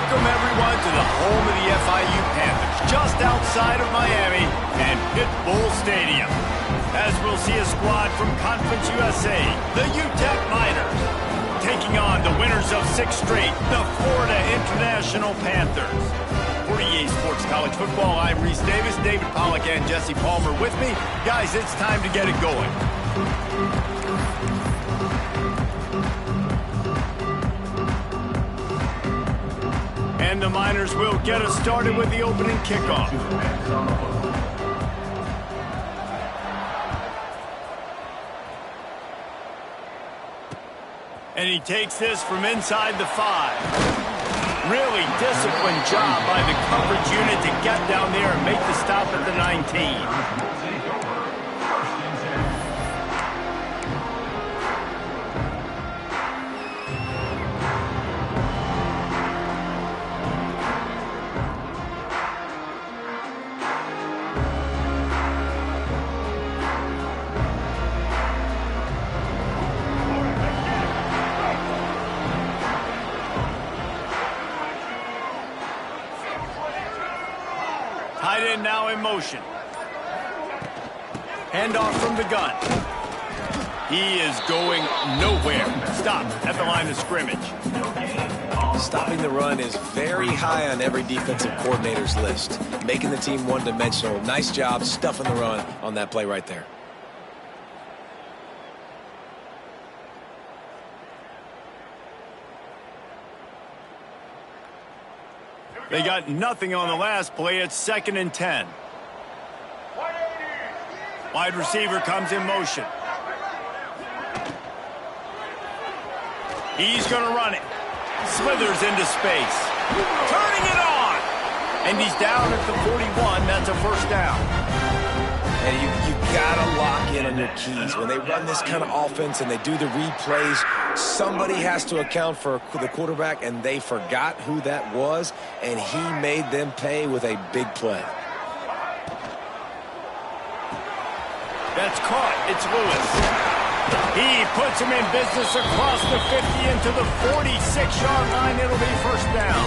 Welcome, everyone, to the home of the FIU Panthers, just outside of Miami and Pitbull Stadium. As we'll see a squad from Conference USA, the UTEP Miners, taking on the winners of 6 straight, the Florida International Panthers. For EA Sports College Football, I'm Reese Davis, David Pollack, and Jesse Palmer with me. Guys, it's time to get it going. And the Miners will get us started with the opening kickoff. And he takes this from inside the 5. Really disciplined job by the coverage unit to get down there and make the stop at the 19. Tight end now in motion. Handoff from the gun. He is going nowhere. Stop at the line of scrimmage. Stopping the run is very high on every defensive coordinator's list. Making the team one-dimensional. Nice job stuffing the run on that play right there. They got nothing on the last play. It's 2nd and 10. Wide receiver comes in motion. He's going to run it. Slithers into space. Turning it on. And he's down at the 41. That's a first down. And you got to lock in on your keys. When they run this kind of offense and they do the replays, somebody has to account for the quarterback, and they forgot who that was, and he made them pay with a big play. That's caught. It's Lewis. He puts him in business across the 50 into the 46-yard line. It'll be first down.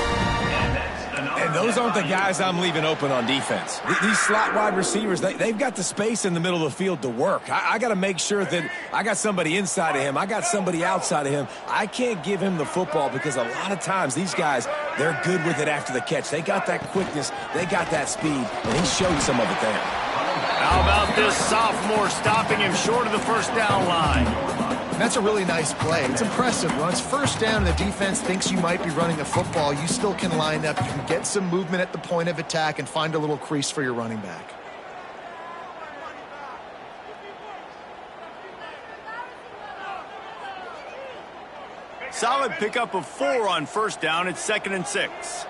And those aren't the guys I'm leaving open on defense. These slot wide receivers, they've got the space in the middle of the field to work. I got to make sure that I got somebody inside of him. I got somebody outside of him. I can't give him the football because a lot of times these guys, they're good with it after the catch. They got that quickness. They got that speed, and he showed some of it there. How about this sophomore stopping him short of the first down line? That's a really nice play. It's impressive. When it's first down and the defense thinks you might be running a football, you still can line up. You can get some movement at the point of attack and find a little crease for your running back. Solid pickup of 4 on first down. It's 2nd and 6.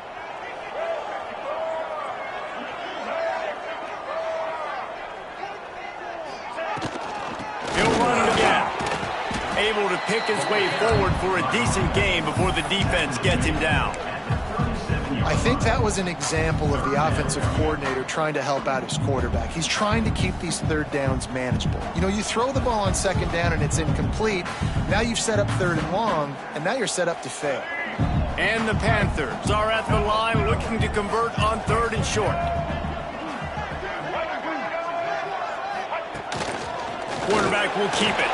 He'll run it again. Able to pick his way forward for a decent game before the defense gets him down. I think that was an example of the offensive coordinator trying to help out his quarterback. He's trying to keep these third downs manageable. You know, you throw the ball on second down and it's incomplete. Now you've set up 3rd and long, and now you're set up to fail. And the Panthers are at the line looking to convert on 3rd and short. Quarterback will keep it.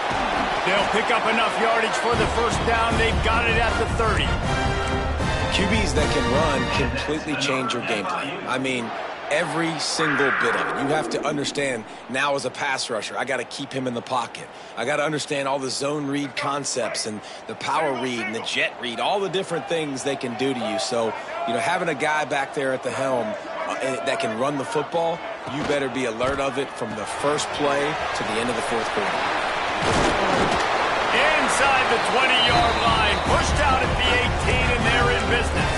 They'll pick up enough yardage for the first down. They've got it at the 30. QBs that can run completely change your game plan. I mean, every single bit of it. You have to understand now as a pass rusher, I got to keep him in the pocket. I got to understand all the zone read concepts and the power read and the jet read, all the different things they can do to you. So, you know, having a guy back there at the helm that can run the football, you better be alert of it from the first play to the end of the 4th quarter. Inside the 20-yard line, pushed out at the 18, and they're in business.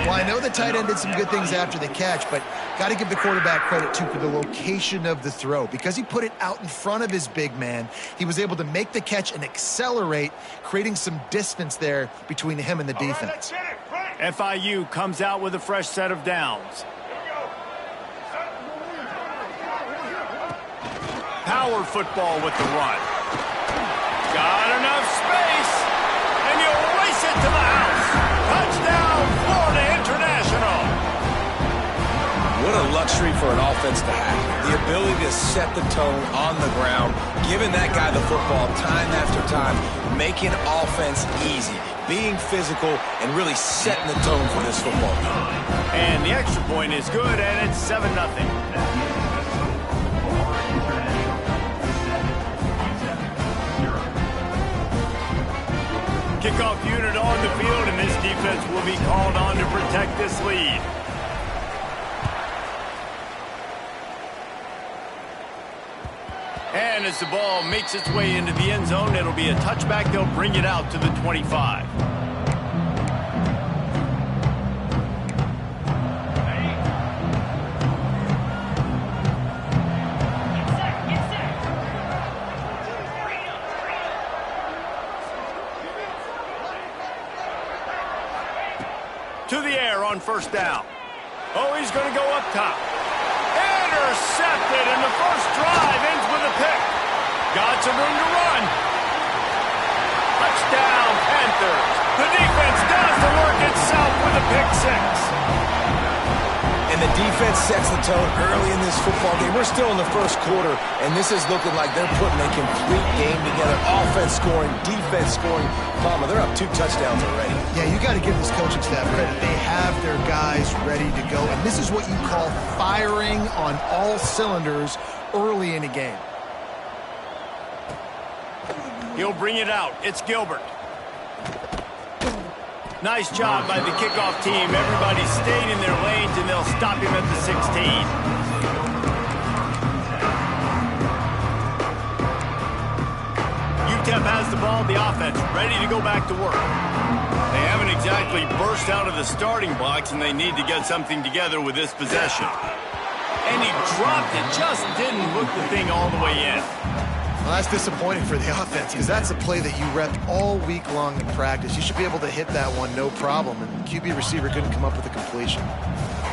Well, I know the tight end did some good things after the catch, but got to give the quarterback credit, too, for the location of the throw. Because he put it out in front of his big man, he was able to make the catch and accelerate, creating some distance there between him and the defense. FIU comes out with a fresh set of downs. Power football with the run. Got enough space, and you'll race it to the house. Touchdown, for an offense to have. The ability to set the tone on the ground, giving that guy the football time after time, making offense easy, being physical, and really setting the tone for this football game. And the extra point is good, and it's 7-0. Kickoff unit on the field, and this defense will be called on to protect this lead. And as the ball makes its way into the end zone, it'll be a touchback. They'll bring it out to the 25. To the air on first down. Oh, he's going to go up top. Intercepted, and the first drive ends with a pick. Got some room to run. Touchdown, Panthers. The defense does the work itself with a pick six. And the defense sets the tone early in this football game. We're still in the first quarter, and this is looking like they're putting a complete game together. Offense scoring, defense scoring. Palmer, they're up 2 touchdowns already. Yeah, you got to give this coaching staff credit. They have their guys ready to go, and this is what you call firing on all cylinders early in a game. He'll bring it out. It's Gilbert. Nice job by the kickoff team. Everybody stayed in their lanes, and they'll stop him at the 16. UTEP has the ball, the offense ready to go back to work. They haven't exactly burst out of the starting blocks, and they need to get something together with this possession. And he dropped it, just didn't hook the thing all the way in. Well, that's disappointing for the offense because that's a play that you repped all week long in practice. You should be able to hit that one no problem, and the QB receiver couldn't come up with a completion.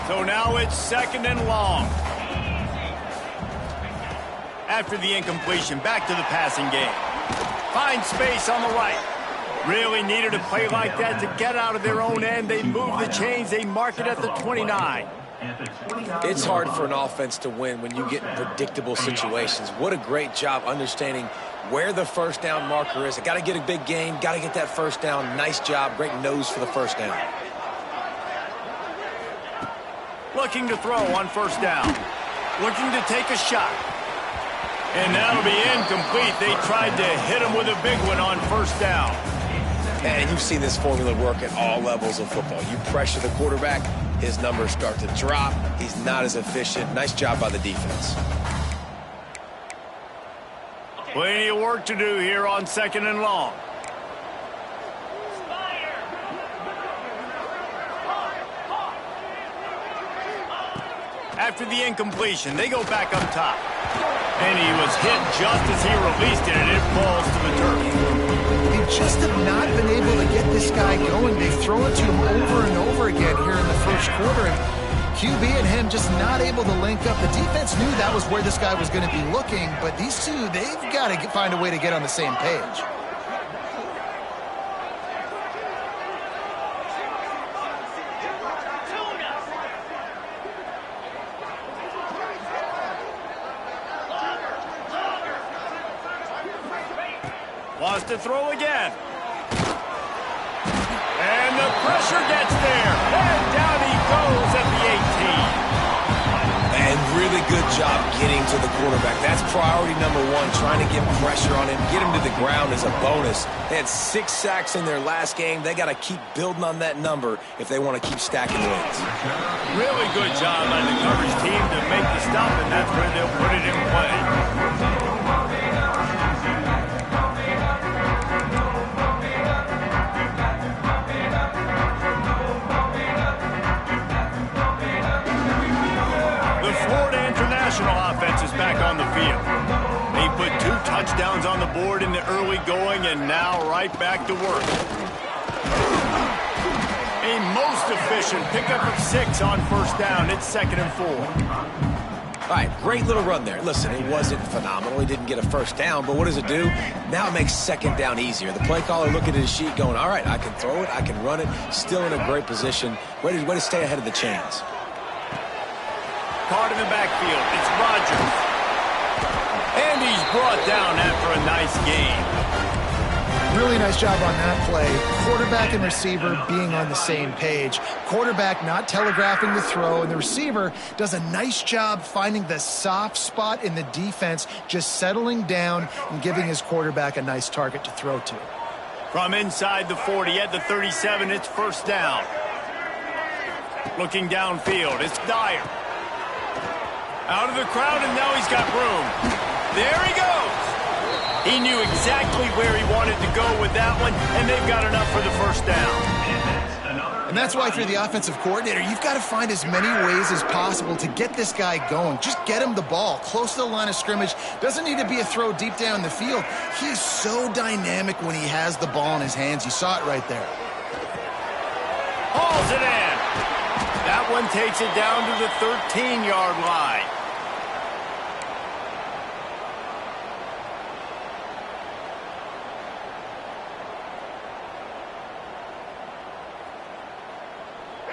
So now it's 2nd and long. After the incompletion, back to the passing game. Find space on the right. Really needed a play like that to get out of their own end. They move the chains. They mark it at the 29. It's hard for an offense to win when you get in predictable situations. What a great job understanding where the first down marker is. I got to get a big gain, got to get that first down. Nice job, great nose for the first down. Looking to throw on first down. Looking to take a shot. And that'll be incomplete. They tried to hit him with a big one on first down. And you've seen this formula work at all levels of football. You pressure the quarterback, his numbers start to drop. He's not as efficient. Nice job by the defense. Plenty of work to do here on 2nd and long. After the incompletion, they go back up top. And he was hit just as he released it, and it falls to the turf. They just have not been able to get this guy going. They've thrown it to him over and over again here in the first quarter. And QB and him just not able to link up. The defense knew that was where this guy was going to be looking, but these two, they've got to find a way to get on the same page. Wants to throw again. And the pressure gets there. And down he goes at the 18. And really good job getting to the quarterback. That's priority number 1, trying to get pressure on him. Get him to the ground is a bonus. They had 6 sacks in their last game. They got to keep building on that number if they want to keep stacking wins. Really good job by the coverage team to make the stop, and that's where they'll put it in play. Offense is back on the field. They put 2 touchdowns on the board in the early going, and now right back to work. A most efficient pickup of 6 on first down. It's 2nd and 4. All right, great little run there. Listen, it wasn't phenomenal. He didn't get a first down, but what does it do? Now it makes 2nd down easier. The play caller looking at his sheet going, all right, I can throw it, I can run it. Still in a great position. Way to stay ahead of the chains. caught in the backfield. It's Rodgers. And he's brought down after a nice gain. Really nice job on that play. Quarterback and receiver being on the same page. Quarterback not telegraphing the throw, and the receiver does a nice job finding the soft spot in the defense, just settling down and giving his quarterback a nice target to throw to. From inside the 40 at the 37, it's first down. Looking downfield, it's Dyer. Out of the crowd, and now he's got room. There he goes. He knew exactly where he wanted to go with that one, and they've got enough for the first down. And that's why if you're the offensive coordinator, you've got to find as many ways as possible to get this guy going. Just get him the ball close to the line of scrimmage. Doesn't need to be a throw deep down the field. He's so dynamic when he has the ball in his hands. You saw it right there. Hauls it in. That one takes it down to the 13-yard line.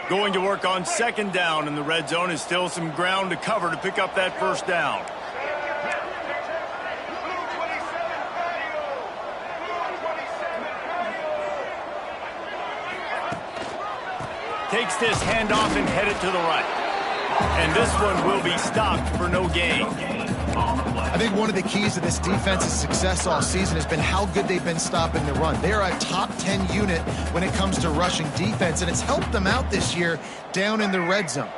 Going to work on second down in the red zone, and still some ground to cover to pick up that first down. Takes this handoff and headed to the right. And this one will be stopped for no gain. I think one of the keys to this defense's success all season has been how good they've been stopping the run. They are a top 10 unit when it comes to rushing defense, and it's helped them out this year down in the red zone.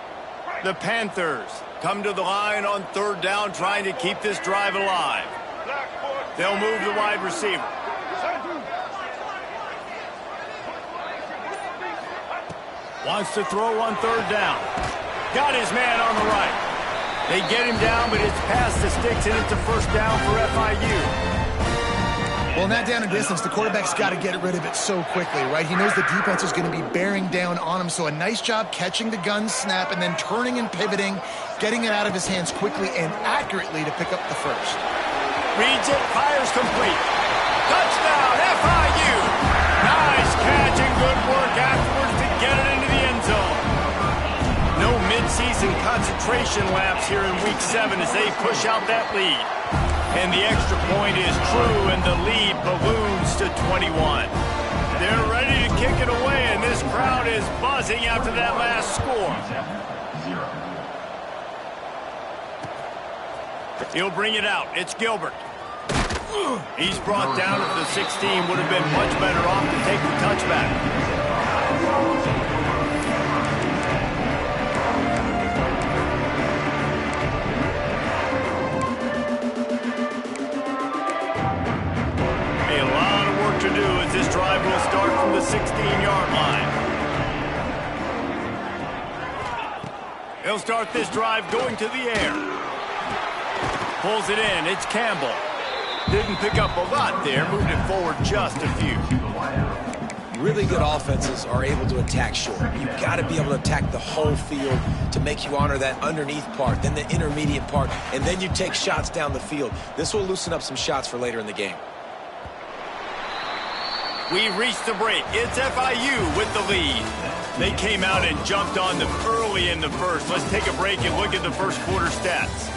The Panthers come to the line on third down, trying to keep this drive alive. They'll move the wide receiver. Wants to throw on third down. Got his man on the right. They get him down, but it's past the sticks, and it's a first down for FIU. Well, in that down and distance, the quarterback's got to get rid of it so quickly, right? He knows the defense is going to be bearing down on him, so a nice job catching the gun snap and then turning and pivoting, getting it out of his hands quickly and accurately to pick up the first. Reads it, fires complete. Touchdown, FIU! Nice catch and good work afterwards to get it into the end zone. No mid-season concentration laps here in Week 7 as they push out that lead. And the extra point is true, and the lead balloons to 21. They're ready to kick it away, and this crowd is buzzing after that last score. He'll bring it out. It's Gilbert. He's brought down at the 16. Would have been much better off to take the touchback. To do as this drive will start from the 16-yard line. He'll start this drive going to the air. Pulls it in. It's Campbell. Didn't pick up a lot there. Moved it forward just a few. Really good offenses are able to attack short. You've got to be able to attack the whole field to make you honor that underneath part, then the intermediate part, and then you take shots down the field. This will loosen up some shots for later in the game. We've reached the break. It's FIU with the lead. They came out and jumped on them early in the first. Let's take a break and look at the first quarter stats.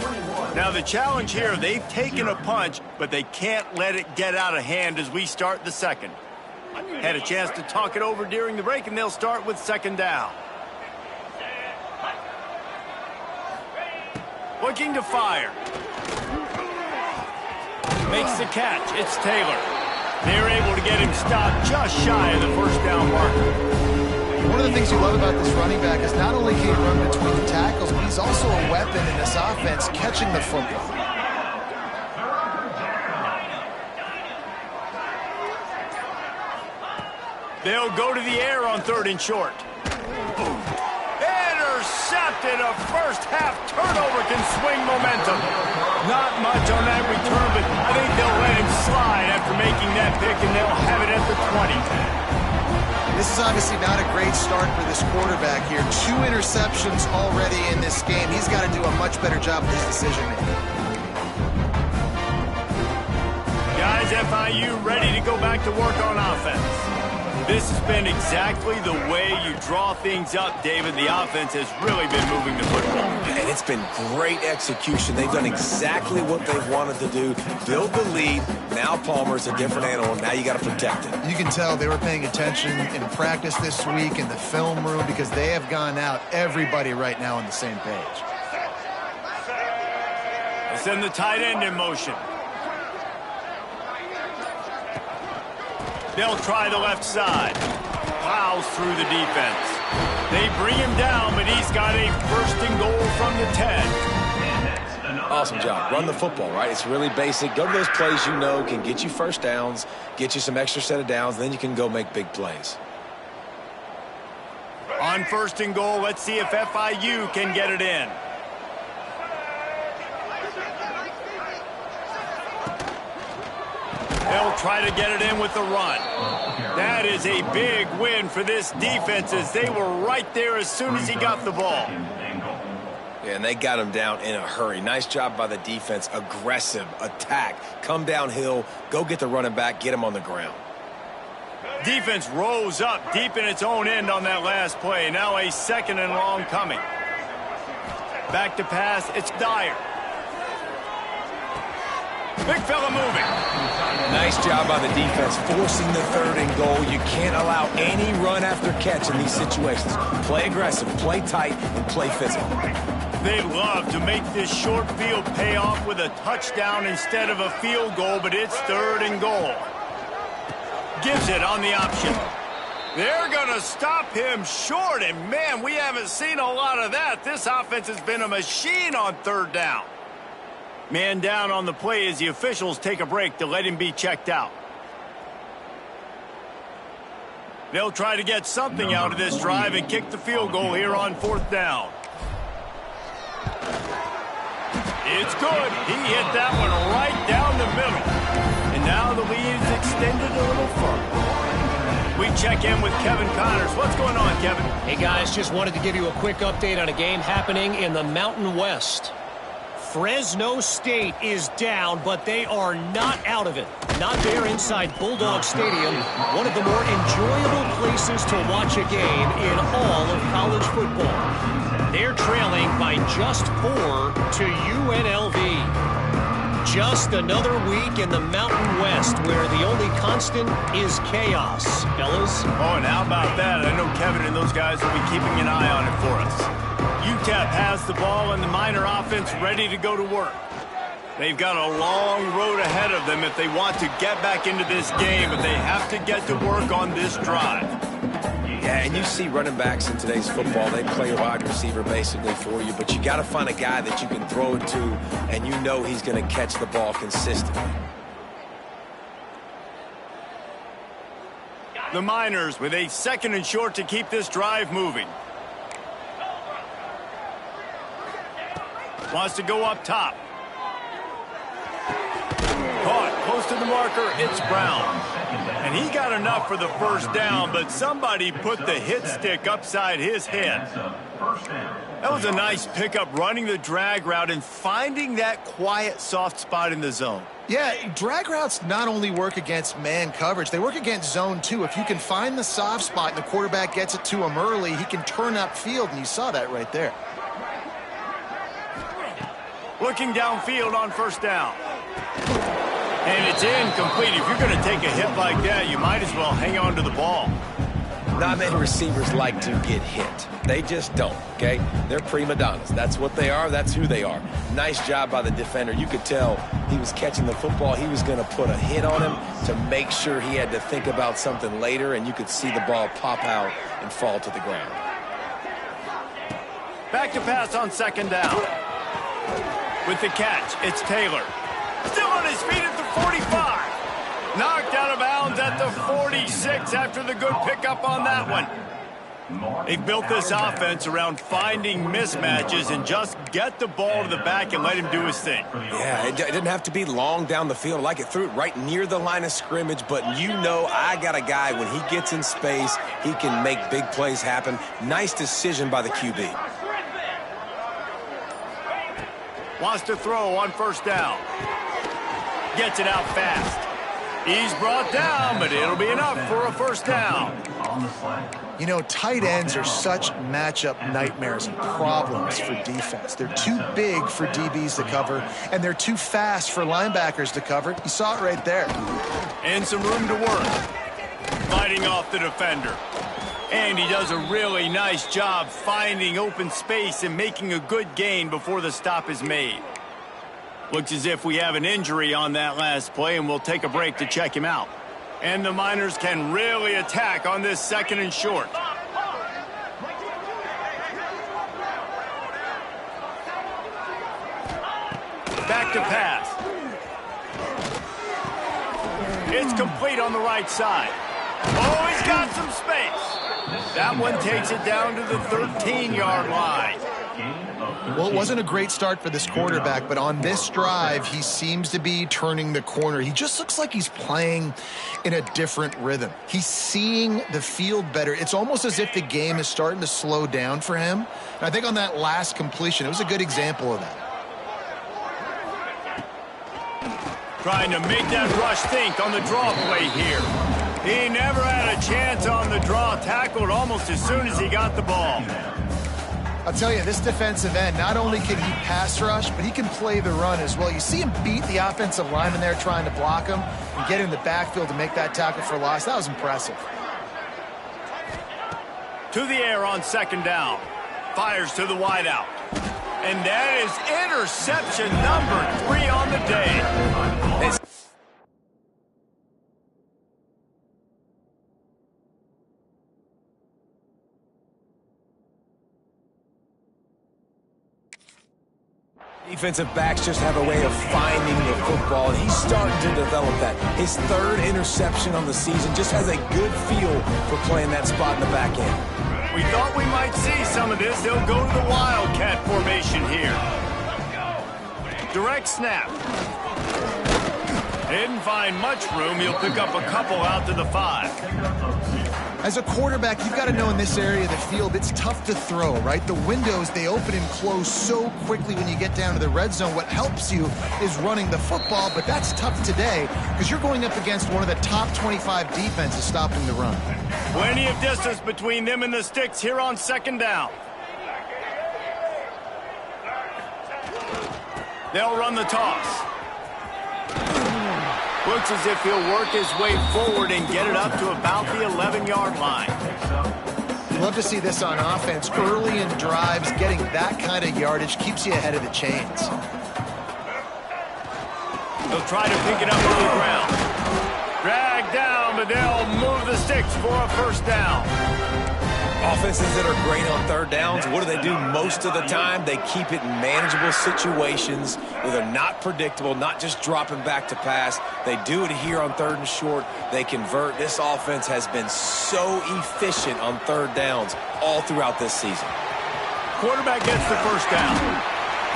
Now the challenge here, they've taken a punch, but they can't let it get out of hand as we start the second. Had a chance to talk it over during the break, and they'll start with second down. Looking to fire. Makes the catch. It's Taylor. They're able to get him stopped just shy of the first down marker. One of the things you love about this running back is not only can he run between the tackles, but he's also a weapon in this offense catching the football. They'll go to the air on third and short. Intercepted. A first half turnover can swing momentum. Not much on that return, but I think they'll let him slide after making that pick, and they'll have it at the 20. This is obviously not a great start for this quarterback here. 2 interceptions already in this game. He's got to do a much better job with his decision-making. Guys, FIU ready to go back to work on offense. This has been exactly the way you draw things up, David. The offense has really been moving the football. And it's been great execution. They've done exactly what they've wanted to do. Build the lead. Now Palmer's a different animal. Now you got to protect it. You can tell they were paying attention in practice this week in the film room because they have gone out, everybody right now on the same page. They send the tight end in motion. They'll try the left side. Plows through the defense. They bring him down, but he's got a first and goal from the 10. Awesome job. Run the football, right? It's really basic. Go to those plays you know can get you first downs, get you some extra set of downs, and then you can go make big plays. On first and goal, let's see if FIU can get it in. They'll try to get it in with the run. That is a big win for this defense as they were right there as soon as he got the ball. Yeah, and they got him down in a hurry. Nice job by the defense. Aggressive, attack, come downhill, go get the running back, get him on the ground. Defense rose up deep in its own end on that last play. Now a second and long coming. Back to pass, it's Dyer. Big fella moving. Nice job by the defense, forcing the third and goal. You can't allow any run after catch in these situations. Play aggressive, play tight, and play physical. They love to make this short field pay off with a touchdown instead of a field goal, but it's third and goal. Gives it on the option. They're going to stop him short, and man, we haven't seen a lot of that. This offense has been a machine on third down. Man down on the play as the officials take a break to let him be checked out. They'll try to get something out of this drive and kick the field goal here on fourth down. It's good. He hit that one right down the middle. And now the lead is extended a little further. We check in with Kevin Connors. What's going on, Kevin? Hey, guys, just wanted to give you a quick update on a game happening in the Mountain West. Fresno State is down, but they are not out of it. Not there inside Bulldog Stadium, one of the more enjoyable places to watch a game in all of college football. They're trailing by just 4 to UNLV. Just another week in the Mountain West where the only constant is chaos, fellas. Oh, and how about that? I know Kevin and those guys will be keeping an eye on it for us. UTEP has the ball and the Miner offense ready to go to work. They've got a long road ahead of them if they want to get back into this game, but they have to get to work on this drive. Yeah, and you see running backs in today's football, they play a wide receiver basically for you, but you got to find a guy that you can throw it to, and you know he's going to catch the ball consistently. The Miners with a second and short to keep this drive moving. Wants to go up top. Caught close to the marker, it's Brown. And he got enough for the first down, but somebody put the hit stick upside his head. That was a nice pickup, running the drag route and finding that quiet, soft spot in the zone. Yeah, drag routes not only work against man coverage, they work against zone too. If you can find the soft spot and the quarterback gets it to him early, he can turn upfield, and you saw that right there. Looking downfield on first down. And it's incomplete. If you're going to take a hit like that, you might as well hang on to the ball. Not many receivers like to get hit. They just don't, okay? They're prima donnas. That's what they are. That's who they are. Nice job by the defender. You could tell he was catching the football. He was going to put a hit on him to make sure he had to think about something later, and you could see the ball pop out and fall to the ground. Back to pass on second down. With the catch, it's Taylor. Still on his feet at the 45. Knocked out of bounds at the 46 after the good pickup on that one. They've built this offense around finding mismatches and just get the ball to the back and let him do his thing. Yeah, it didn't have to be long down the field. Like it threw it right near the line of scrimmage, but you know I got a guy, when he gets in space, he can make big plays happen. Nice decision by the QB. Wants to throw on first down. Gets it out fast. He's brought down, but it'll be enough for a first down. You know, tight ends are such matchup nightmares and problems for defense. They're too big for DBs to cover, and they're too fast for linebackers to cover. You saw it right there. And some room to work. Fighting off the defender. And he does a really nice job finding open space and making a good gain before the stop is made. Looks as if we have an injury on that last play, and we'll take a break to check him out. And the Miners can really attack on this 2nd and short. Back to pass. It's complete on the right side. Oh, he's got some space. That one takes it down to the 13-yard line. Well, it wasn't a great start for this quarterback, but on this drive, he seems to be turning the corner. He just looks like he's playing in a different rhythm. He's seeing the field better. It's almost as if the game is starting to slow down for him. And I think on that last completion, it was a good example of that. Trying to make that rush think on the draw play here. He never had a chance on the draw, tackled almost as soon as he got the ball. I'll tell you, this defensive end, not only can he pass rush, but he can play the run as well. You see him beat the offensive lineman there trying to block him and get in the backfield to make that tackle for loss. That was impressive. To the air on 2nd down. Fires to the wideout. And that is interception number 3 on the day. Defensive backs just have a way of finding the football, and he's starting to develop that. His 3rd interception on the season, just has a good feel for playing that spot in the back end. We thought we might see some of this. They'll go to the Wildcat formation here. Direct snap. Didn't find much room. He'll pick up a couple out to the 5. As a quarterback, you've got to know in this area of the field, it's tough to throw, right? The windows, they open and close so quickly when you get down to the red zone. What helps you is running the football, but that's tough today because you're going up against one of the top 25 defenses stopping the run. Plenty of distance between them and the sticks here on 2nd down. They'll run the toss. Looks as if he'll work his way forward and get it up to about the 11-yard line. Love to see this on offense. Early in drives, getting that kind of yardage keeps you ahead of the chains. They'll try to pick it up on the ground. Drag down, but they'll move the sticks for a first down. Offenses that are great on 3rd downs, what do? Most of the time? They keep it in manageable situations where they're not predictable, not just dropping back to pass. They do it here on 3rd and short. They convert. This offense has been so efficient on 3rd downs all throughout this season. Quarterback gets the first down.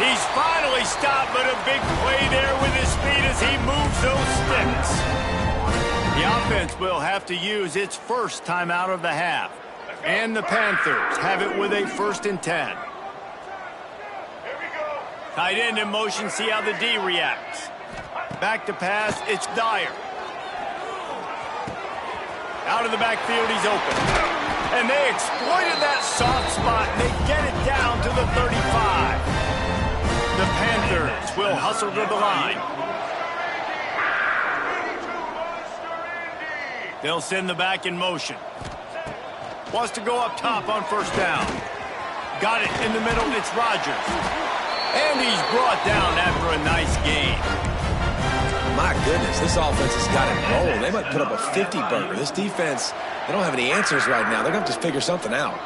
He's finally stopped, but a big play there with his feet as he moves those sticks. The offense will have to use its first timeout of the half. And the Panthers have it with a 1st and 10. Tight end in motion, see how the D reacts. Back to pass, it's Dyer. Out of the backfield, he's open. And they exploited that soft spot, and they get it down to the 35. The Panthers will hustle to the line. They'll send the back in motion. Wants to go up top on 1st down. Got it in the middle, it's Rodgers. And he's brought down after a nice gain. My goodness, this offense has got it rolling. They might put up a 50-burger. This defense, they don't have any answers right now. They're going to have to figure something out.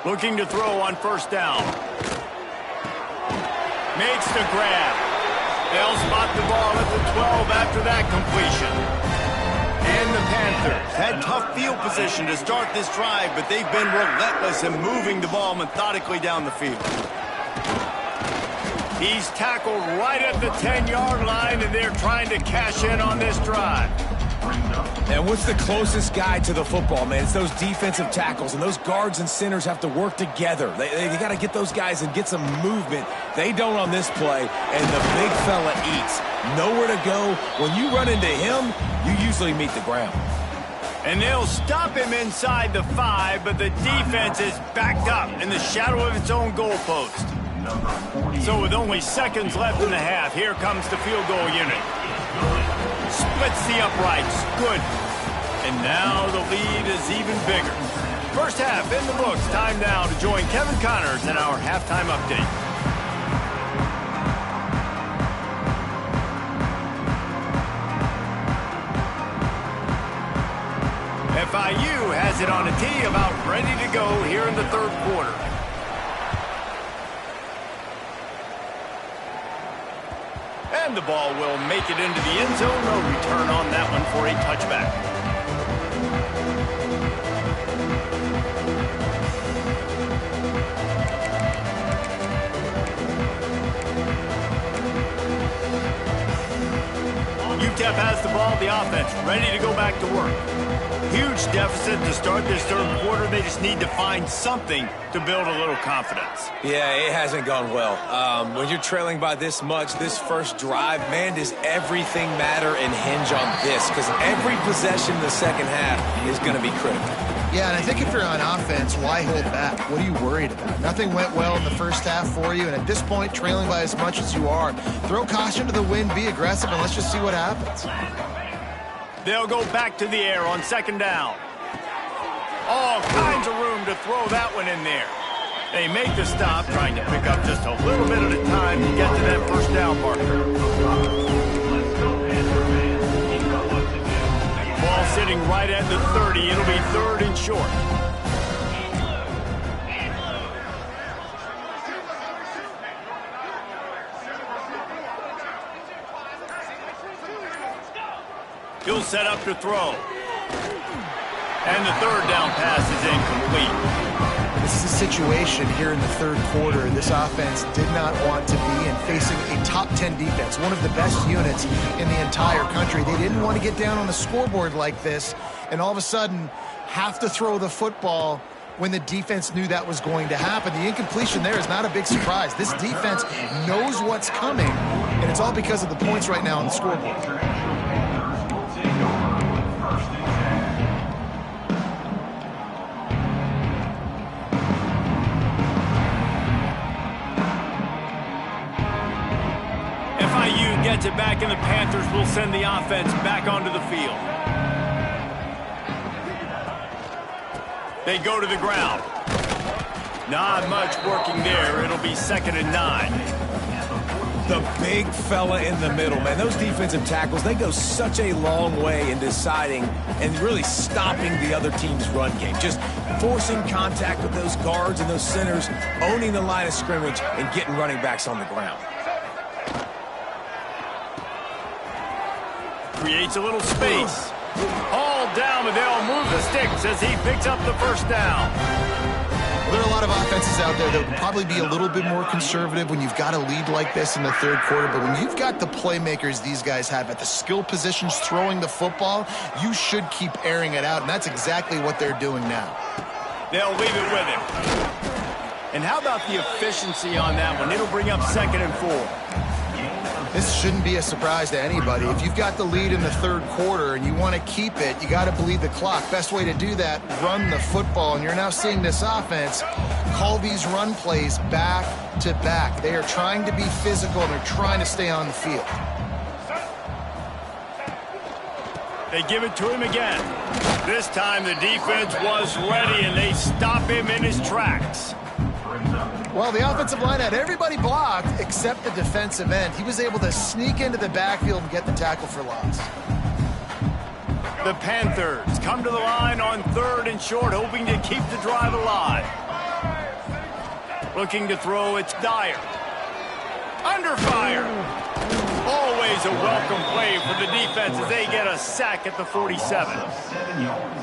Looking to throw on 1st down. Makes the grab. They'll spot the ball at the 12 after that completion. And the Panthers had tough field position to start this drive, but they've been relentless in moving the ball methodically down the field. He's tackled right at the 10-yard line, and they're trying to cash in on this drive. And what's the closest guy to the football, man? It's those defensive tackles, and those guards and centers have to work together. They got to get those guys and get some movement. They don't on this play, and the big fella eats. Nowhere to go. When you run into him, you usually meet the ground. And they'll stop him inside the 5, but the defense is backed up in the shadow of its own goalpost. So with only seconds left in the half, here comes the field goal unit. Splits the uprights. Good. And now the lead is even bigger. First half in the books. Time now to join Kevin Connors in our halftime update. FIU has it on a tee, about ready to go here in the third quarter. And the ball will make it into the end zone. No return on that one for a touchback. UTEP has the ball, the offense ready to go back to work. Huge deficit to start this third quarter. They just need to find something to build a little confidence. Yeah, it hasn't gone well. When you're trailing by this much, this first drive, man, does everything matter and hinge on this? Because every possession in the second half is going to be critical. Yeah, and I think if you're on offense, why hold back? What are you worried about? Nothing went well in the first half for you, and at this point, trailing by as much as you are, throw caution to the wind, be aggressive, and let's just see what happens. They'll go back to the air on second down. All kinds of room to throw that one in there. They make the stop, trying to pick up just a little bit at a time to get to that first down marker. Ball sitting right at the 30. It'll be third and short. He'll set up to throw. And the third down pass is incomplete. This is a situation here in the third quarter this offense did not want to be in, facing a top 10 defense, one of the best units in the entire country. They didn't want to get down on the scoreboard like this, and all of a sudden have to throw the football when the defense knew that was going to happen. The incompletion there is not a big surprise. This defense knows what's coming, and it's all because of the points right now on the scoreboard. FIU gets it back, and the Panthers will send the offense back onto the field. They go to the ground. Not much working there. It'll be 2nd and 9. The big fella in the middle, man. Those defensive tackles, they go such a long way in deciding and really stopping the other team's run game. Just forcing contact with those guards and those centers, owning the line of scrimmage, and getting running backs on the ground. Creates a little space. All down, but they'll move the sticks as he picks up the first down. Well, there are a lot of offenses out there that would probably be a little bit more conservative when you've got a lead like this in the third quarter. But when you've got the playmakers these guys have at the skill positions throwing the football, you should keep airing it out. And that's exactly what they're doing now. They'll leave it with him. And how about the efficiency on that one? It'll bring up 2nd and 4. This shouldn't be a surprise to anybody. If you've got the lead in the third quarter and you want to keep it, you got to bleed the clock. Best way to do that, run the football. And you're now seeing this offense call these run plays back to back. They are trying to be physical, and they're trying to stay on the field. They give it to him again. This time the defense was ready, and they stop him in his tracks. Well, the offensive line had everybody blocked except the defensive end. He was able to sneak into the backfield and get the tackle for loss. The Panthers come to the line on 3rd and short, hoping to keep the drive alive. Looking to throw, it's Dyer. Under fire. Always a welcome play for the defense as they get a sack at the 47.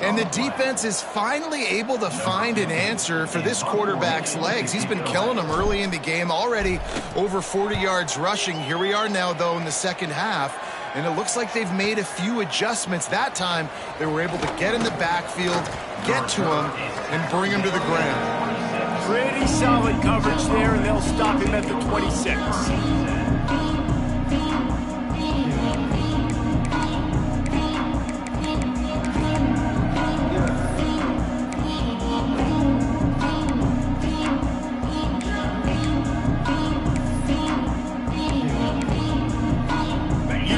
And the defense is finally able to find an answer for this quarterback's legs. He's been killing them early in the game, already over 40 yards rushing. Here we are now, though, in the second half. And it looks like they've made a few adjustments. That time, they were able to get in the backfield, get to him, and bring him to the ground. Pretty solid coverage there, and they'll stop him at the 26.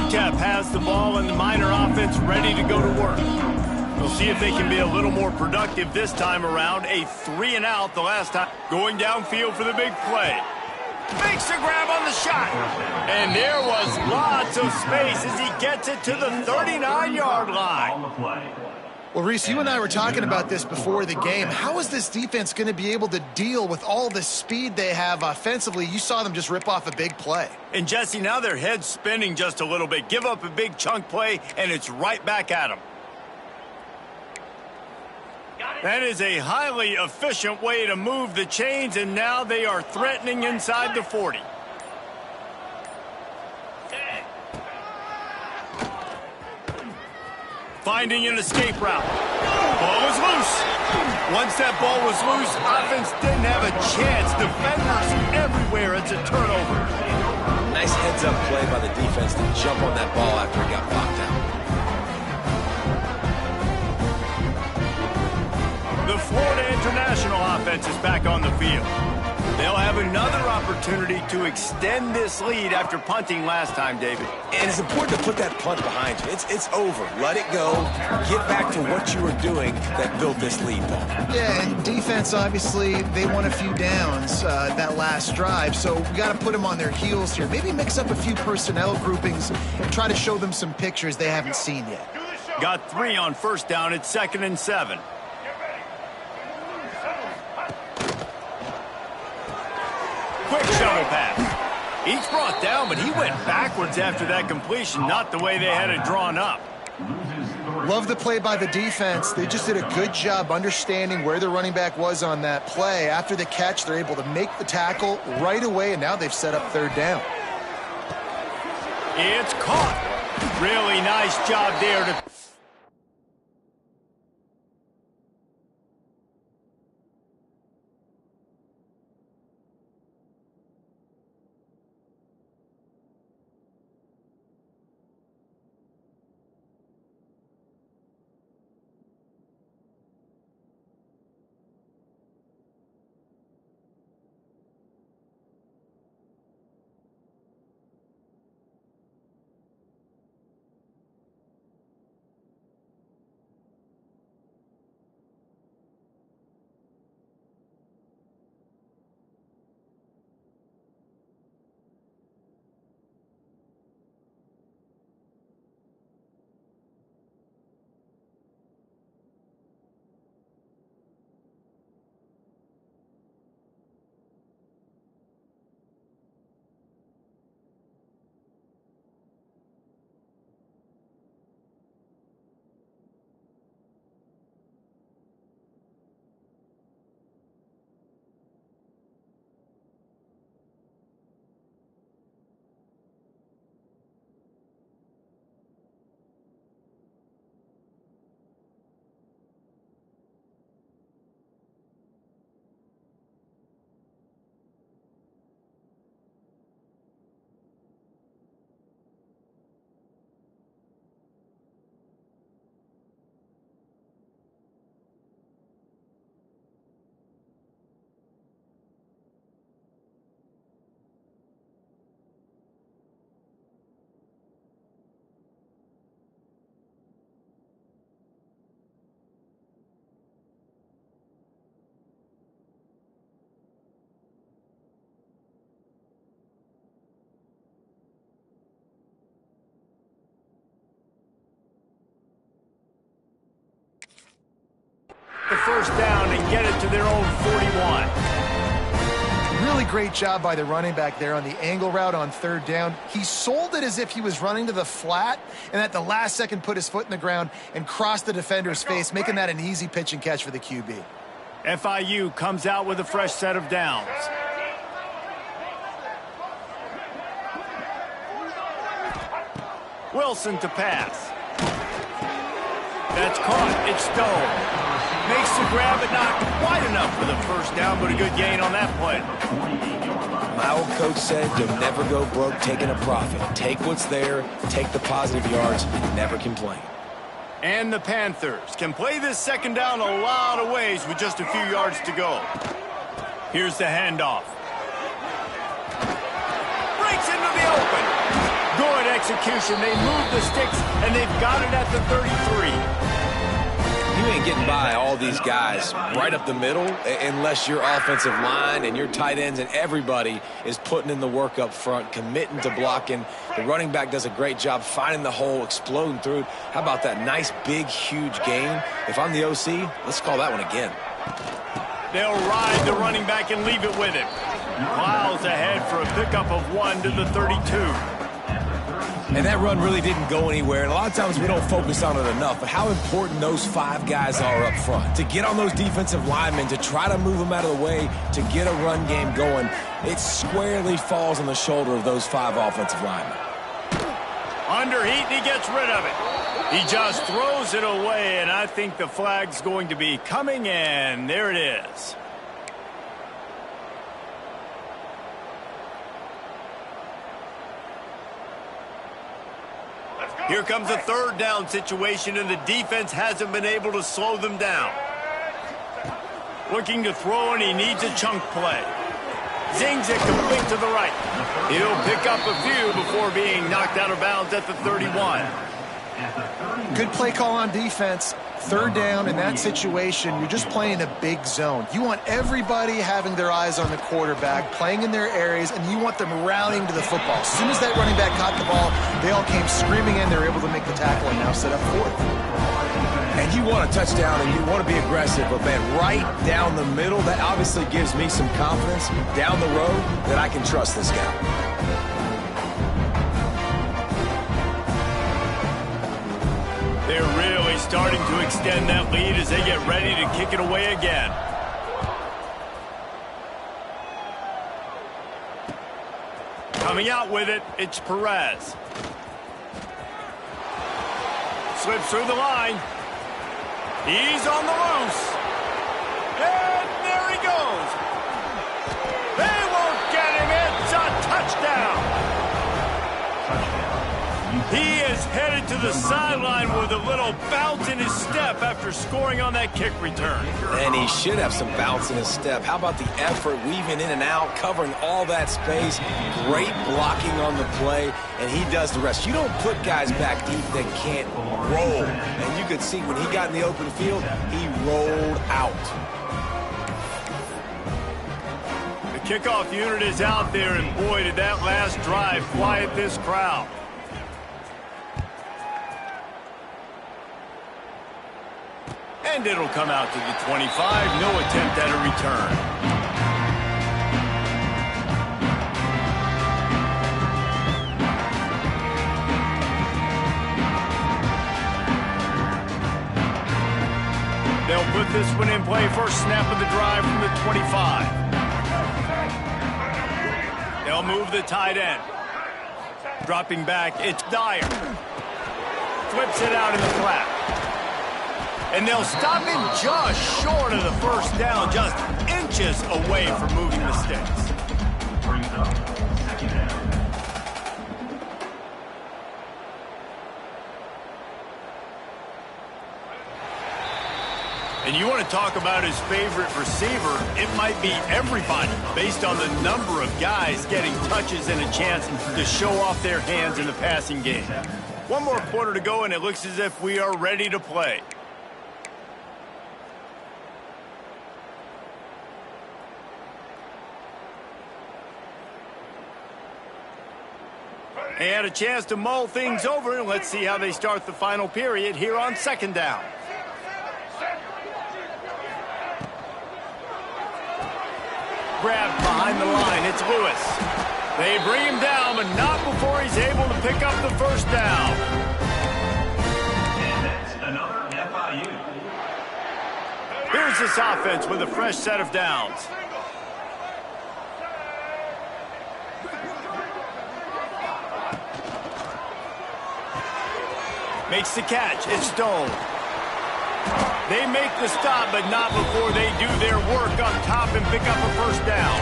UTEP has the ball and the Miner offense ready to go to work. We'll see if they can be a little more productive this time around. A 3-and-out the last time. Going downfield for the big play. Makes the grab on the shot. And there was lots of space as he gets it to the 39-yard line. Well, Reese, you and I were talking about this before the game. How is this defense going to be able to deal with all the speed they have offensively? You saw them just rip off a big play. And, Jesse, now their head's spinning just a little bit. Give up a big chunk play, and it's right back at them. That is a highly efficient way to move the chains, and now they are threatening inside the 40. Finding an escape route. Ball was loose. Once that ball was loose, offense didn't have a chance. Defenders everywhere. It's a turnover. Nice heads-up play by the defense to jump on that ball after it got blocked out. The Florida International offense is back on the field. They'll have another opportunity to extend this lead after punting last time, David. And it's important to put that punt behind you. It's over. Let it go. Get back to what you were doing that built this lead, Paul. Yeah, and defense, obviously, they won a few downs that last drive, so we got to put them on their heels here. Maybe mix up a few personnel groupings and try to show them some pictures they haven't seen yet. Got 3 on first down. It's 2nd and 7. Quick shovel pass. Each brought down, but he went backwards after that completion, not the way they had it drawn up. Love the play by the defense. They just did a good job understanding where the running back was on that play. After the catch, they're able to make the tackle right away, and now they've set up 3rd down. It's caught. Really nice job there to... the first down and get it to their own 41. Really great job by the running back there on the angle route on 3rd down. He sold it as if he was running to the flat, and at the last second put his foot in the ground and crossed the defender's face, making that an easy pitch and catch for the QB. FIU comes out with a fresh set of downs. Wilson to pass. That's caught. It's Stone. Makes the grab, but not quite enough for the first down, but a good gain on that play. My old coach said you'll never go broke taking a profit. Take what's there, take the positive yards, never complain. And the Panthers can play this second down a lot of ways with just a few yards to go. Here's the handoff. Breaks into the open. Good execution. They move the sticks, and they've got it at the 33. You ain't getting by all these guys right up the middle unless your offensive line and your tight ends and everybody is putting in the work up front, committing to blocking. The running back does a great job finding the hole, exploding through it. How about that nice, big, huge gain? If I'm the OC, let's call that one again. They'll ride the running back and leave it with him. Miles ahead for a pickup of 1 to the 32. And that run really didn't go anywhere. And a lot of times we don't focus on it enough. But how important those 5 guys are up front. To get on those defensive linemen, to try to move them out of the way, to get a run game going, it squarely falls on the shoulder of those 5 offensive linemen. Under heat, and he gets rid of it. He just throws it away, and I think the flag's going to be coming in. There it is. Here comes a third down situation, and the defense hasn't been able to slow them down. Looking to throw, and he needs a chunk play. Zings it complete to the right. He'll pick up a few before being knocked out of bounds at the 31. Good play call on defense. Third down in that situation, you're just playing a big zone. You want everybody having their eyes on the quarterback, playing in their areas, and you want them rallying to the football. As soon as that running back caught the ball, they all came screaming in. They were able to make the tackle and now set up fourth. And you want a touchdown and you want to be aggressive, but man, right down the middle, that obviously gives me some confidence down the road that I can trust this guy. They're really starting to extend that lead as they get ready to kick it away again. Coming out with it, it's Perez. Slips through the line. He's on the loose. And there he goes. They won't get him. It's a touchdown. He is headed to the sideline with a little bounce in his step after scoring on that kick return. And he should have some bounce in his step. How about the effort, weaving in and out, covering all that space, great blocking on the play, and he does the rest. You don't put guys back deep that can't roll. And you could see when he got in the open field, he rolled out. The kickoff unit is out there, and boy, did that last drive quiet this crowd. And it'll come out to the 25. No attempt at a return. They'll put this one in play. First snap of the drive from the 25. They'll move the tight end. Dropping back, it's Dyer. Flips it out in the flat. And they'll stop him just short of the first down, just inches away from moving the sticks. And you want to talk about his favorite receiver, it might be everybody based on the number of guys getting touches and a chance to show off their hands in the passing game. One more quarter to go, and it looks as if we are ready to play. And a chance to mull things over, and let's see how they start the final period here on second down. Grabbed behind the line, it's Lewis. They bring him down, but not before he's able to pick up the first down. And that's another FIU. Here's this offense with a fresh set of downs. Makes the catch. It's Stone. They make the stop, but not before they do their work up top and pick up a first down.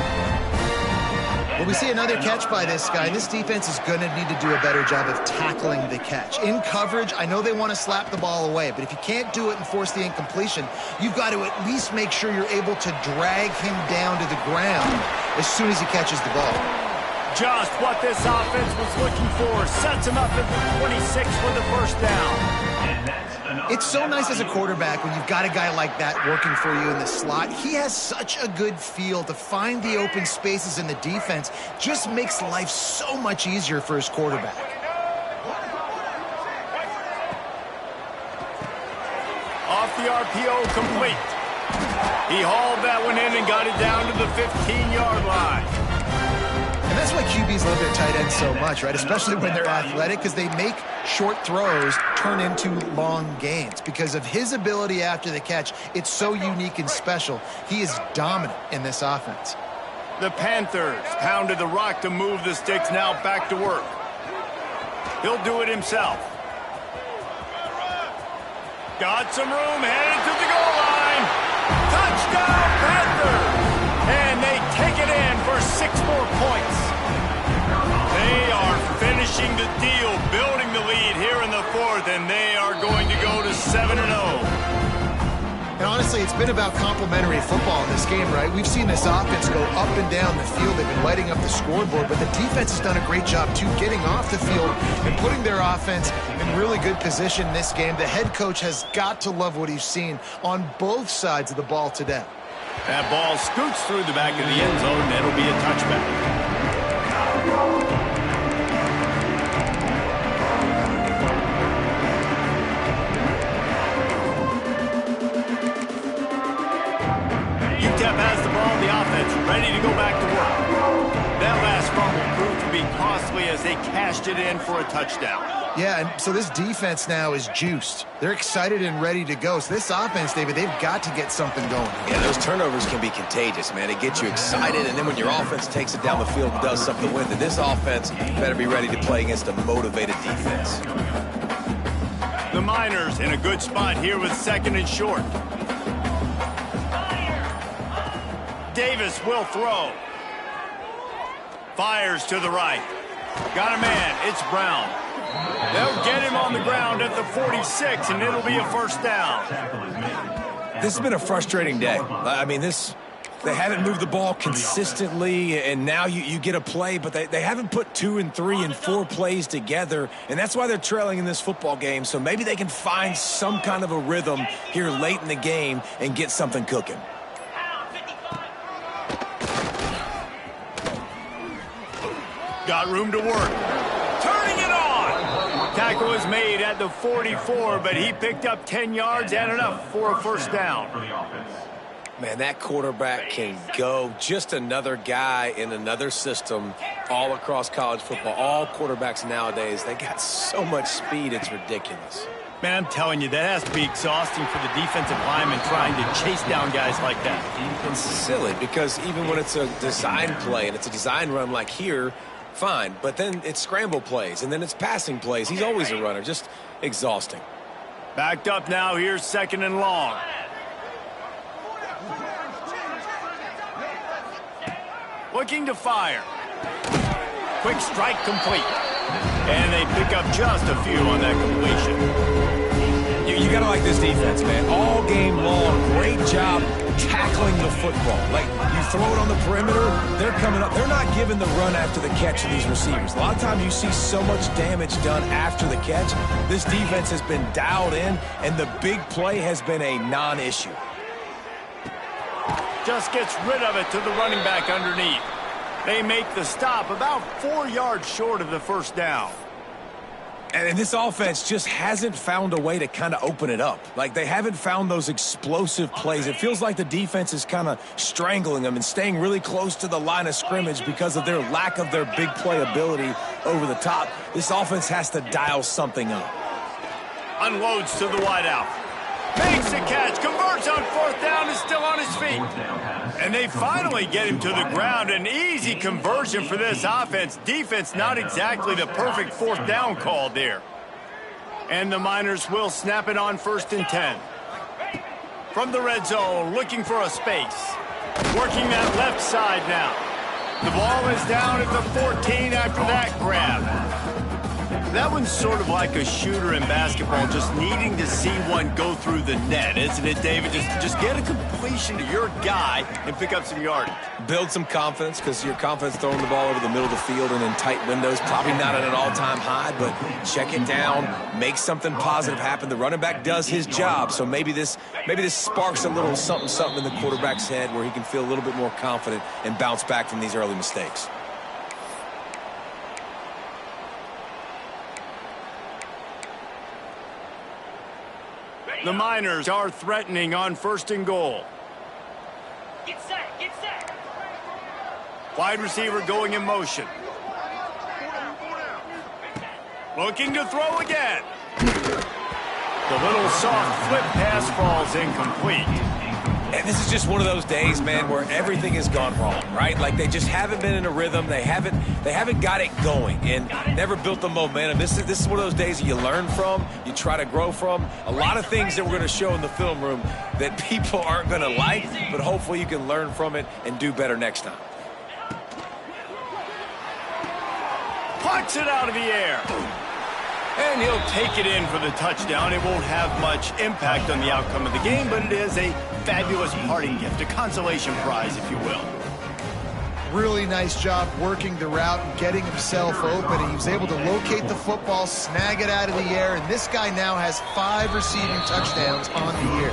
Well, we see another catch by this guy. This defense is going to need to do a better job of tackling the catch. In coverage, I know they want to slap the ball away, but if you can't do it and force the incompletion, you've got to at least make sure you're able to drag him down to the ground as soon as he catches the ball. Just what this offense was looking for. Sets him up at the 26 for the first down. It's so nice as a quarterback when you've got a guy like that working for you in the slot. He has such a good feel to find the open spaces in the defense. Just makes life so much easier for his quarterback. Off the RPO, complete. He hauled that one in and got it down to the 15-yard line. And that's why QBs love their tight ends so much, right? Especially when they're athletic, because they make short throws turn into long gains. Because of his ability after the catch, it's so unique and special. He is dominant in this offense. The Panthers pounded the rock to move the sticks, now back to work. He'll do it himself. Got some room, headed to the goal line. Touchdown, Panthers! And they take it in for 6 more points. They are finishing the deal, building the lead here in the fourth, and they are going to go to 7-0. And honestly, it's been about complementary football in this game, right? We've seen this offense go up and down the field. They've been lighting up the scoreboard, but the defense has done a great job, too, getting off the field and putting their offense in really good position in this game. The head coach has got to love what he's seen on both sides of the ball today. That ball scoots through the back of the end zone, and it'll be a touchback. UTEP has the ball in the offense, ready to go back to work. That last fumble proved to be costly as they cashed it in for a touchdown. Yeah, and so this defense now is juiced. They're excited and ready to go. So this offense, David, they've got to get something going. Yeah, those turnovers can be contagious, man. It gets you excited, and then when your offense takes it down the field and does something with it, this offense better be ready to play against a motivated defense. The Miners in a good spot here with 2nd and short. Davis will throw. Fires to the right. Got a man. It's Brown. They'll get him on the ground at the 46, and it'll be a first down. This has been a frustrating day. I mean, they haven't moved the ball consistently, and now you get a play, but they haven't put 2 and 3 and 4 plays together, and that's why they're trailing in this football game. So maybe they can find some kind of a rhythm here late in the game and get something cooking. Got room to work. Turning it on. Tackle is made at the 44, but he picked up 10 yards and enough for a first down. Man, that quarterback can go. Just another guy in another system all across college football. All quarterbacks nowadays, they got so much speed, it's ridiculous. Man, I'm telling you, that has to be exhausting for the defensive lineman trying to chase down guys like that. It's silly because even when it's a design play and it's a design run like here, fine, but then it's scramble plays, and then it's passing plays. He's always a runner, just exhausting. Backed up now, here's 2nd and long. Looking to fire. Quick strike complete. And they pick up just a few on that completion. You got to like this defense, man. All game long, great job tackling the football. Like, you throw it on the perimeter, they're coming up. They're not giving the run after the catch to these receivers. A lot of times you see so much damage done after the catch. This defense has been dialed in, and the big play has been a non-issue. Just gets rid of it to the running back underneath. They make the stop about 4 yards short of the first down. And this offense just hasn't found a way to kind of open it up. Like, they haven't found those explosive plays. It feels like the defense is kind of strangling them and staying really close to the line of scrimmage because of their lack of their big play ability over the top. This offense has to dial something up. Unloads to the wideout. Makes the catch, converts on 4th down, is still on his feet. And they finally get him to the ground. An easy conversion for this offense. Defense not exactly the perfect 4th down call there. And the Miners will snap it on 1st and 10. From the red zone, looking for a space. Working that left side now. The ball is down at the 14 after that grab. That one's sort of like a shooter in basketball, just needing to see one go through the net, isn't it, David? Just get a completion to your guy and pick up some yardage. Build some confidence, because your confidence throwing the ball over the middle of the field and in tight windows, probably not at an all-time high, but check it down, make something positive happen. The running back does his job, so maybe this sparks a little something in the quarterback's head where he can feel a little bit more confident and bounce back from these early mistakes. The Miners are threatening on 1st and goal. Get set, get set. Wide receiver going in motion. Looking to throw again. The little soft flip pass falls incomplete. And this is just one of those days, man, where everything has gone wrong, right? Like they just haven't been in a rhythm. They haven't got it going and never built the momentum. This is one of those days that you learn from, you try to grow from. A lot of things that we're going to show in the film room that people aren't going to like, but hopefully you can learn from it and do better next time. Pucks it out of the air. And he'll take it in for the touchdown. It won't have much impact on the outcome of the game, but it is a fabulous parting gift, a consolation prize, if you will. Really nice job working the route and getting himself open. He was able to locate the football, snag it out of the air, and this guy now has 5 receiving touchdowns on the year.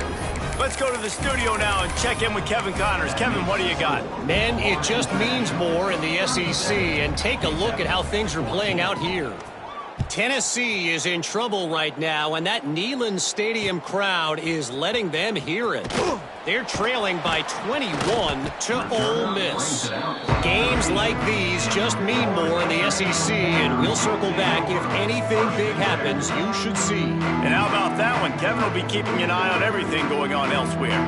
Let's go to the studio now and check in with Kevin Connors. Kevin, what do you got? Men, it just means more in the SEC, and take a look at how things are playing out here. Tennessee is in trouble right now, and that Neyland Stadium crowd is letting them hear it. They're trailing by 21 to Ole Miss. Games like these just mean more in the SEC, and we'll circle back if anything big happens you should see. And how about that one? Kevin will be keeping an eye on everything going on elsewhere.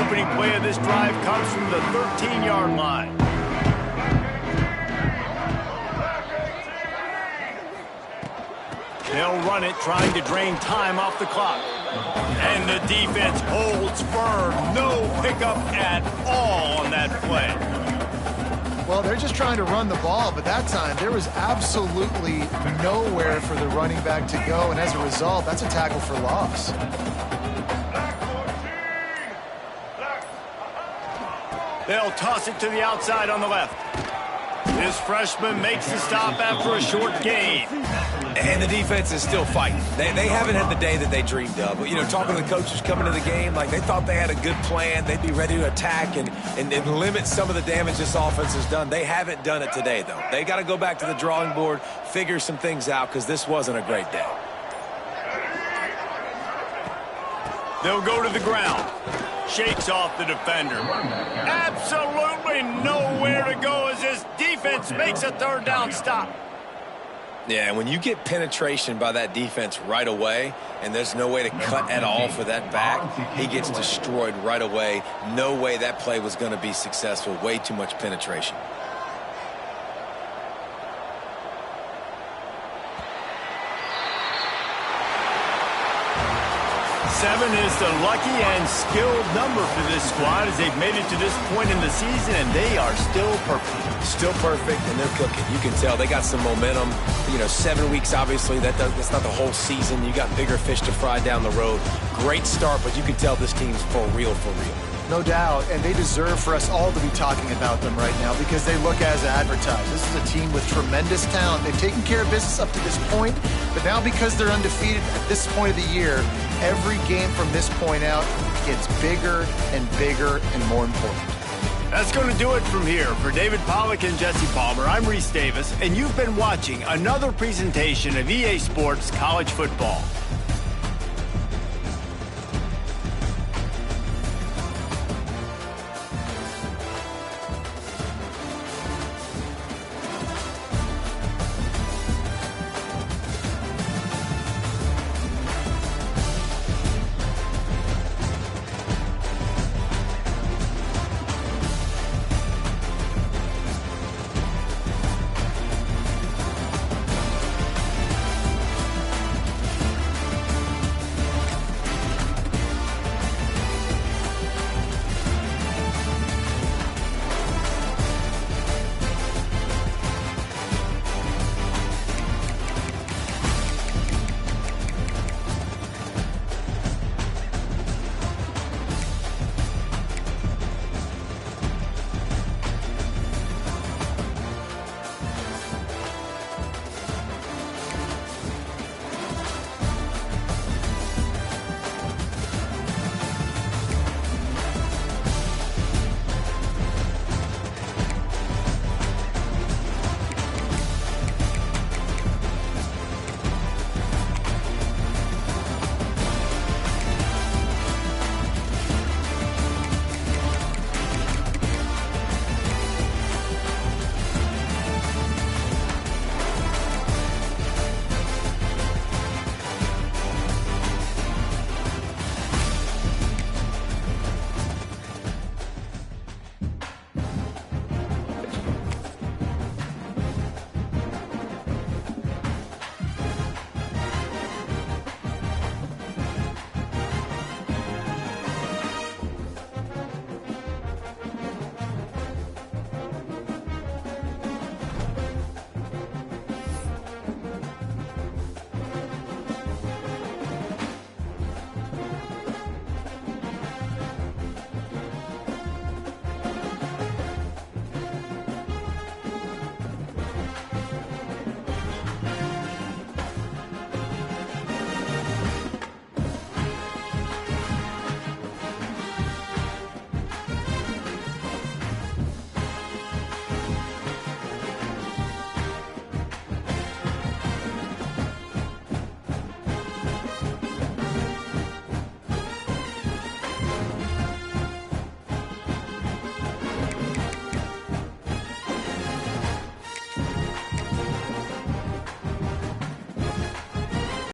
Opening play of this drive comes from the 13-yard line. They'll run it, trying to drain time off the clock. And the defense holds firm. No pickup at all on that play. Well, they're just trying to run the ball, but that time there was absolutely nowhere for the running back to go, and as a result, that's a tackle for loss. They'll toss it to the outside on the left. This freshman makes the stop after a short gain. And the defense is still fighting. They haven't had the day that they dreamed of. You know, talking to the coaches coming to the game, like they thought they had a good plan. They'd be ready to attack and limit some of the damage this offense has done. They haven't done it today, though. They got to go back to the drawing board, figure some things out, because this wasn't a great day. They'll go to the ground. Shakes off the defender. Absolutely nowhere to go as this defense makes a 3rd down stop. Yeah, when you get penetration by that defense right away, and there's no way to cut at all for that back, he gets destroyed right away. No way that play was going to be successful. Way too much penetration. 7 is the lucky and skilled number for this squad as they've made it to this point in the season, and they are still perfect. Still perfect, and they're cooking. You can tell they got some momentum. You know, 7 weeks, obviously, that's not the whole season. You got bigger fish to fry down the road. Great start, but you can tell this team's for real, for real. No doubt, and they deserve for us all to be talking about them right now because they look as advertised. This is a team with tremendous talent. They've taken care of business up to this point, but now because they're undefeated at this point of the year, every game from this point out gets bigger and bigger and more important. That's going to do it from here. For David Pollack and Jesse Palmer, I'm Reese Davis, and you've been watching another presentation of EA Sports College Football.